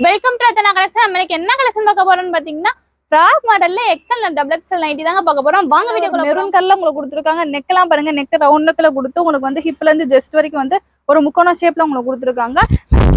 Welcome to Ratna collection. நம்ம இன்னைக்கு என்ன கலெக்ஷன் பார்க்க போறோம்னு பாத்தீங்கன்னா ஃப்ராக் மாடல்ல எக்ஸல் டபுள் எக்ஸல் நைட்டி தாங்க பார்க்க போறோம். வாங்க வீடியோக்குள்ள. மெரூன் கலர்ல உங்களுக்கு கொடுத்துருக்காங்க. நெக்லாம் பாருங்க, நெக் ரவுண்ட் நெக்ல கொடுத்து உங்களுக்கு வந்து ஹிப்ல இருந்து ஜஸ்ட் வரைக்கும் வந்து ஒரு முக்கோணம் ஷேப்ல உங்களுக்கு கொடுத்துருக்காங்க.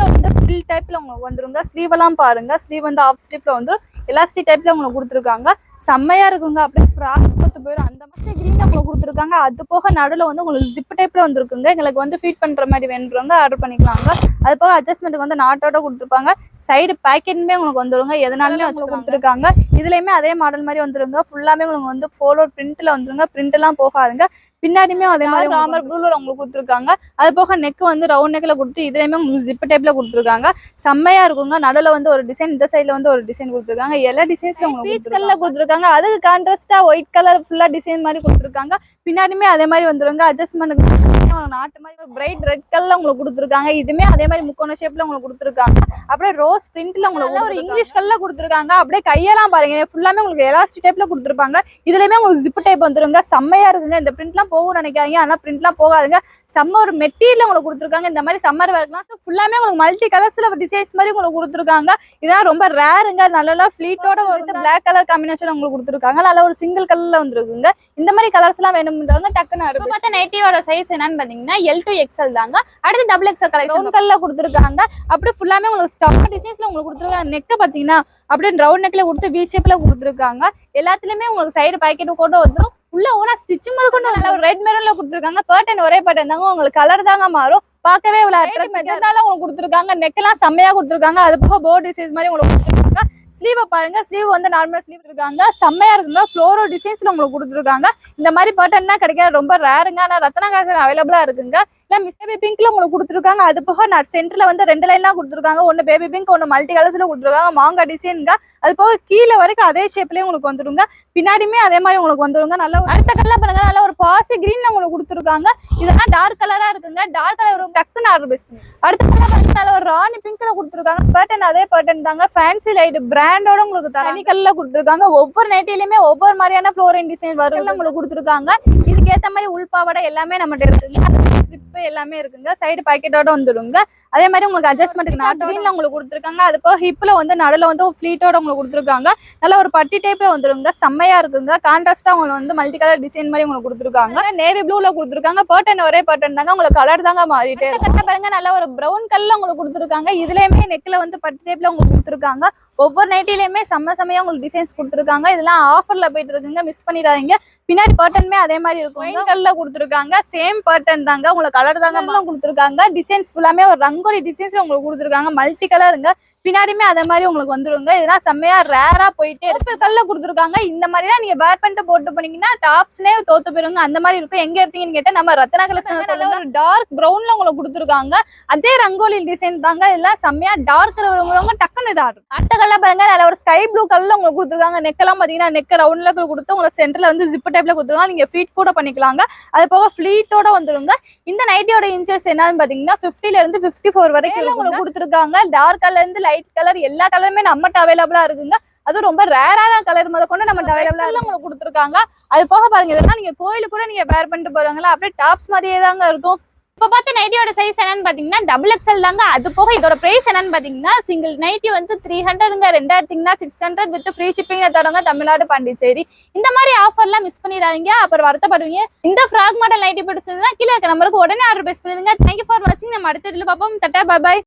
வந்து ஃபில் டைப்ல உங்களுக்கு வந்துருங்க. ஸ்லீவ் எல்லாம் பாருங்க, ஸ்லீவ் வந்து ஆஃப் ஸ்லீவ்ல வந்து எலாஸ்டிக் டைப்ல உங்களுக்கு கொடுத்துருக்காங்க. செம்மையா இருக்குங்க. அப்படியே ஃப்ராக் கொடுத்து போயிடும். அந்த மாதிரி கிரீன் உங்களுக்கு கொடுத்துருக்காங்க. அது போக நடுவில் வந்து உங்களுக்கு ஜிப் டைப்ல வந்துருக்குங்க. எங்களுக்கு வந்து ஃபீட் பண்ற மாதிரி வேணுறவங்க ஆர்டர் பண்ணிக்கலாங்க. அது போக அட்ஜஸ்ட்மெண்ட்டுக்கு வந்து நாட்டோட கொடுத்துருப்பாங்க. சைடு பேக்கெட்டுமே உங்களுக்கு வந்துருங்க. எதனாலுமே வச்சு கொடுத்துருக்காங்க. இதுலயுமே அதே மாடல் மாதிரி வந்துருங்க. ஃபுல்லாமே உங்களுக்கு வந்து ஃபோலோ பிரிண்ட்ல வந்துருங்க. பிரிண்ட் எல்லாம் போகாதுங்க. பின்னாடியுமே அதே மாதிரி ராமர் ப்ளூல உங்களுக்கு கொடுத்துருக்காங்க. அது போக நெக் வந்து ரவுண்ட் நெக்ல கொடுத்து இதுலயுமே உங்களுக்கு ஜிப் டைப்ல கொடுத்துருக்காங்க. செம்மையா இருக்குங்க. நடுவில் வந்து ஒரு டிசைன், இந்த சைட்ல வந்து ஒரு டிசைன் கொடுத்துருக்காங்க. எல்லா டிசைன்ஸ்ல உங்களுக்கு பீச் கலர்ல கொடுத்துருக்காங்க. அதுக்கு கான்ட்ராஸ்டா ஒயிட் கலர் ஃபுல்லா டிசைன் மாதிரி கொடுத்துருக்காங்க. பின்னாடியுமே அதே மாதிரி வந்துருங்க. அட்ஜஸ்ட்மெண்ட் நாட்டு மாதிரி ஒரு பிரைட் ரெட் கலர்ல உங்களுக்கு கொடுத்துருக்காங்க. இதுமே அதே மாதிரி முக்கோண ஷேப்ல உங்களுக்கு கொடுத்துருக்காங்க. அப்படியே ரோஸ் பிரிண்ட்ல உங்களுக்கு ஒரு இங்கிலீஷ் கலர்ல கொடுத்துருக்காங்க. அப்படியே கையெல்லாம் பாருங்க, ஃபுல்லாமே உங்களுக்கு எலாஸ்டிக் டைப்ல கொடுத்துருப்பாங்க. இதுலயுமே உங்களுக்கு ஜிப் டைப் வந்துருங்க. செம்மையா இருக்குங்க. இந்த பிரிண்ட்லாம் போகும் நினைக்காங்க, ஆனா பிரிண்ட்லாம் போகாதுங்க. செம்ம ஒரு மெட்டீரியல் உங்களுக்கு கொடுத்துருக்காங்க. இந்த மாதிரி சம்மர் வேர்க்கலாம் ஃபுல்லாமே உங்களுக்கு மல்டி கலர்ஸ்ல டிசைன்ஸ் மாதிரி உங்களுக்கு கொடுத்துருக்காங்க. இதான் ரொம்ப ரேருங்க. நல்லா ஃபிளீட்டோட வந்து பிளாக் கலர் காம்பினேஷன் உங்களுக்கு கொடுத்துருக்காங்க. நல்ல ஒரு சிங்கிள் கலர்ல வந்துருக்குங்க. இந்த மாதிரி கலர்ஸ் எல்லாம் வேணும்ன்றவங்க டக்குன்னு இருக்கும். பார்த்தா நைட்டியோட சைஸ் என்னன்னு பாத்தீங்கன்னா L2 XL தாங்க. அடுத்து டபுள் எக்ஸல் கலெக்ஷன் கலர்ல கொடுத்துருக்காங்க. அப்படியே ஃபுல்லாமே உங்களுக்கு ஸ்டாக் டிசைன்ஸ்ல உங்களுக்கு கொடுத்துருக்காங்க. நெக்க பாத்தீங்கன்னா அப்படியே ரவுண்ட் நெக்ல கொடுத்து வி ஷேப்ல கொடுத்துருக்காங்க. எல்லாத்துலயுமே உங்களுக்கு சைடு பாக்கெட் கூட வந்துடும். உள்ள ஓனா ஸ்டிச்சிங் போது கொண்டு நல்ல ஒரு ரெட் மெரூன்ல கொடுத்துருக்காங்க. பேட்டர்ன் ஒரே பேட்டர்ன் தாங்க. உங்களுக்கு கலர் தாங்க மாறும். பார்க்கவே இவ்வளவு அட்ராக்டிவா உங்களுக்கு கொடுத்துருக்காங்க. நெக் எல்லாம் செம்மையா கொடுத்துருக்காங்க. அது போக போர்ட் டிசைன்ஸ் மாதிரி உங்களுக்கு கொடுத்துருக்காங்க. ஸ்லீவ் பாருங்க, ஸ்லீவ் வந்து நார்மல் ஸ்லீவ் இருக்காங்க. செம்மையா இருக்குங்க. ஃப்ளோரோ டிசைன்ஸ்ல உங்களுக்கு கொடுத்துருக்காங்க. இந்த மாதிரி பேட்டர்ன் தான் கிடைக்காது, ரொம்ப ரேருங்க. ஆனா ரத்னா கலெக்ஷன் அவைலபிளா இருக்குங்க. இல்ல மிஸ் பேபி பிங்க்ல உங்களுக்கு கொடுத்துருக்காங்க. அது போக சென்டர்ல வந்து 2 லைன்லாம் கொடுத்துருக்காங்க. ஒன்னு பேபி பிங்க், ஒன்னு மல்டி கலர்ஸ்ல கொடுத்துருக்காங்க. மாங்கா டிசைனுங்க. அது போக கீழே வரைக்கும் அதே ஷேப்லயே உங்களுக்கு வந்துருங்க. பின்னாடியுமே அதே மாதிரி உங்களுக்கு வந்துருங்க. நல்ல அடுத்த கலர் பாருங்க, நல்ல ஒரு பாசி கிரீன்ல உங்களுக்கு கொடுத்துருக்காங்க. இதெல்லாம் டார்க் கலரா இருக்குங்க. டார்க் கலர் டக்குன்னு ஆர்டர் பேஸ் பண்ணி. அடுத்த கலர் வந்து நல்ல ஒரு ராணி பிங்க்ல கொடுத்துருக்காங்க. பேட்டர்ன் அதே பேட்டர்ன் தாங்க. ஃபேன்சி லைட் பிராண்டோட உங்களுக்கு தனி கல்ல கொடுத்துருக்காங்க. ஒவ்வொரு நைட்டிலுமே ஒவ்வொரு மாதிரியான ஃப்ளோரிங் டிசைன் வரும் உங்களுக்கு கொடுத்துருக்காங்க. இதுக்கு ஏத்த மாதிரி உள்பாவடை எல்லாமே நம்மகிட்ட இருக்குங்க. ஸ்லிப் எல்லாமே இருக்குங்க. சைடு பாக்கெட்டோட வந்துடுங்க. அதே மாதிரி உங்களுக்கு அட்ஜஸ்ட்மெண்ட்டுக்கு நாட்டோட உங்களுக்கு கொடுத்துருக்காங்க. அது போக ஹிப்ல வந்து நடுவில் வந்து ஃபிளீட்டோட உங்களுக்கு கொடுத்துருக்காங்க. நல்ல ஒரு பட்டி டைப்ல வந்துருங்க. செம்மையா இருக்குங்க. கான்ட்ராஸ்டா உங்களுக்கு வந்து மல்டி கலர் டிசைன் மாதிரி உங்களுக்கு கொடுத்துருக்காங்க. நேவி ப்ளூல கொடுத்துருக்காங்க. பேட்டர்ன் ஒரே பேட்டர்ன் தாங்க. உங்களுக்கு கலர் தாங்க மாறிட்டே இருக்கு. பாருங்க, நல்ல ஒரு ப்ரௌன் கலர்ல உங்களுக்கு கொடுத்துருக்காங்க. இதுலயுமே நெக்ல வந்து பட்டி டைப்ல உங்களுக்கு கொடுத்துருக்காங்க. ஒவ்வொரு நைட்டிலுமே செம்மையா உங்களுக்கு டிசைன்ஸ் கொடுத்துருக்காங்க. இதெல்லாம் ஆஃபர்ல போயிட்டு இருக்குங்க, மிஸ் பண்ணிடாதீங்க. பின்னாடி பேட்டர்னுமே அதே மாதிரி இருக்கும். ஒயிட் கலர்ல கொடுத்துருக்காங்க. சேம் பேட்டர்ன் தாங்க. உங்களுக்கு கலர் தாங்க கொடுத்துருக்காங்க. டிசைன்ஸ் ஃபுல்லாமே ஒரு ரங்கோலி டிசைன்ஸ் உங்களுக்கு கொடுத்துருக்காங்க. மல்டி கலருங்க. பின்னாடியுமே அதே மாதிரி உங்களுக்கு வந்துருங்க. இதெல்லாம் செம்மையா ரேரா போயிட்டே இருக்கு. கல்ல கொடுத்துருக்காங்க. இந்த மாதிரிலாம் நீங்க வேர் பண்ணிட்டு போட்டு போனீங்கன்னா டாப்ஸ்னே தோத்து போயிருங்க. அந்த மாதிரி இருக்கும். எங்க எடுத்தீங்கன்னு கேட்டா நம்ம ரத்னா கலெக்ஷன் ஒரு டார்க் ப்ரௌன்ல உங்களுக்கு கொடுத்துருக்காங்க. அதே ரங்கோலி டிசைன் தாங்க. இதெல்லாம் செம்மையா டார்க் கலர் டக்குன்னு இது ஆடும். அடுத்த கலர் பாருங்க, நல்ல ஒரு ஸ்கை ப்ளூ கலர்ல உங்களுக்கு கொடுத்துருக்காங்க. நெக்கெல்லாம் பாத்தீங்கன்னா நெக் ரவுண்ட்ல கொடுத்து உங்களுக்கு சென்டர்ல வந்து ஜிப் டைப்ல கொடுத்துருக்காங்க. நீங்க ஃபீட் கூட பண்ணிக்கலாங்க. அது போக ஃபிளீட்டோட வந்துருங்க. இந்த நைட்டியோட இன்ச்சஸ் என்னன்னு பாத்தீங்கன்னா 50ல இருந்து 54 வரைக்கும் உங்களுக்கு கொடுத்துருக்காங்க. டார்க் கலர்ல இருந்து லைட் கலர் எல்லா கலருமே நம்மகிட்ட அவைலபிளா இருக்குங்க. அது ரொம்ப ரேரான கலர் முத கொண்டு நம்ம அவைலபிளா உங்களுக்கு கொடுத்துருக்காங்க. அது போக பாருங்க, இதெல்லாம் நீங்க கோயிலுக்கு கூட நீங்க வேர் பண்ணிட்டு போறாங்களா, அப்படியே டாப்ஸ் மாதிரியே தாங்க இருக்கும். இப்போ பார்த்து நைட்டியோட சைஸ் என்னன்னு பாத்தீங்கன்னா டபுள் எக்ஸல் தாங்க. அது போக இதோட பிரைஸ் என்னன்னு பாத்தீங்கன்னா சிங்கிள் நைட்டி வந்து 300ங்க. 2 எடுத்தீங்கன்னா 600 வித் ஃப்ரீ ஷிப்பிங் தருவாங்க தமிழ்நாடு பாண்டிச்சேரி. இந்த மாதிரி ஆஃபர்லாம் மிஸ் பண்ணிடாதீங்க, அப்புறம் வருத்தப்படுவீங்க. இந்த ஃப்ராக் மாடல் நைட்டி பிடிச்சதுன்னா கீழே இருக்க நம்பருக்கு உடனே ஆர்டர் பேஸ் பண்ணிடுங்க. தேங்க்யூ ஃபார் வாட்சிங். நம்ம அடுத்த வீடியோல பார்ப்போம். Tata, bye by.